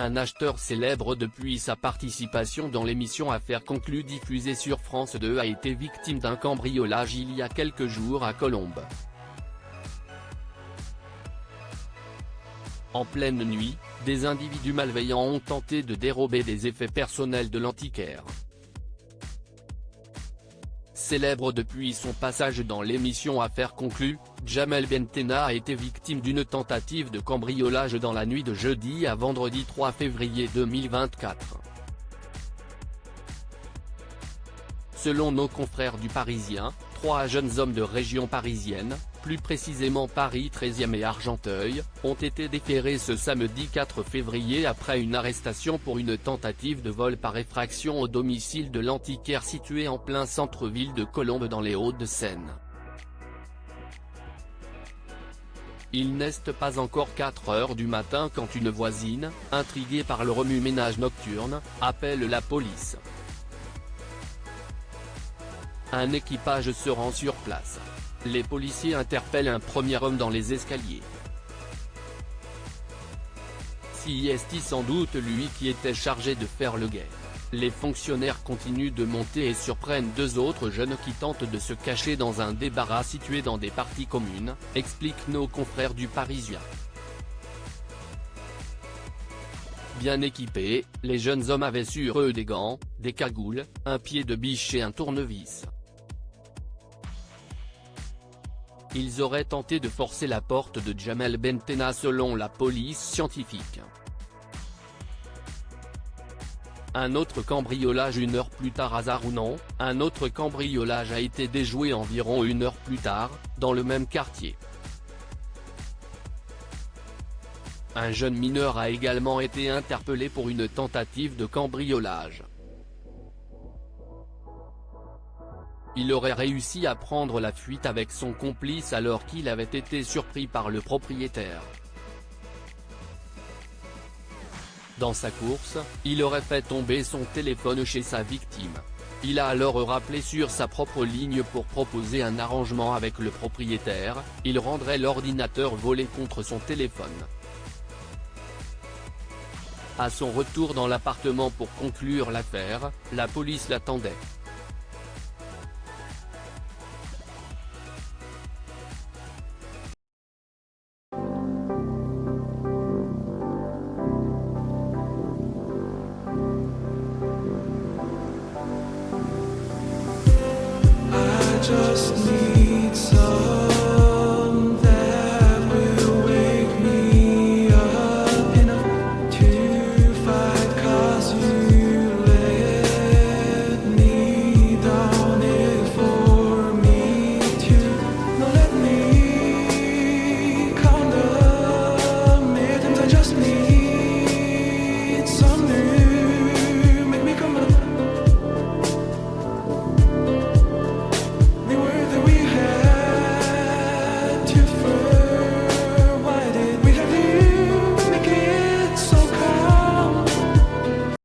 Un acheteur célèbre depuis sa participation dans l'émission Affaires conclues diffusée sur France 2 a été victime d'un cambriolage il y a quelques jours à Colombes. En pleine nuit, des individus malveillants ont tenté de dérober des effets personnels de l'antiquaire. Célèbre depuis son passage dans l'émission Affaires conclues, Jamel Bentenna a été victime d'une tentative de cambriolage dans la nuit de jeudi à vendredi 3 février 2024. Selon nos confrères du Parisien, 3 jeunes hommes de région parisienne, plus précisément Paris 13e et Argenteuil, ont été déférés ce samedi 4 février après une arrestation pour une tentative de vol par effraction au domicile de l'antiquaire situé en plein centre-ville de Colombes dans les Hauts-de-Seine. Il n'est pas encore 4 heures du matin quand une voisine, intriguée par le remue-ménage nocturne, appelle la police. Un équipage se rend sur place. Les policiers interpellent un premier homme dans les escaliers. C'est sans doute lui qui était chargé de faire le guet. Les fonctionnaires continuent de monter et surprennent 2 autres jeunes qui tentent de se cacher dans un débarras situé dans des parties communes, expliquent nos confrères du Parisien. Bien équipés, les jeunes hommes avaient sur eux des gants, des cagoules, un pied de biche et un tournevis. Ils auraient tenté de forcer la porte de Jamel Bentenna selon la police scientifique. Un autre cambriolage 1 heure plus tard. Hasard ou non, un autre cambriolage a été déjoué environ 1 heure plus tard, dans le même quartier. Un jeune mineur a également été interpellé pour une tentative de cambriolage. Il aurait réussi à prendre la fuite avec son complice alors qu'il avait été surpris par le propriétaire. Dans sa course, il aurait fait tomber son téléphone chez sa victime. Il a alors rappelé sur sa propre ligne pour proposer un arrangement avec le propriétaire, il rendrait l'ordinateur volé contre son téléphone. À son retour dans l'appartement pour conclure l'affaire, la police l'attendait. Just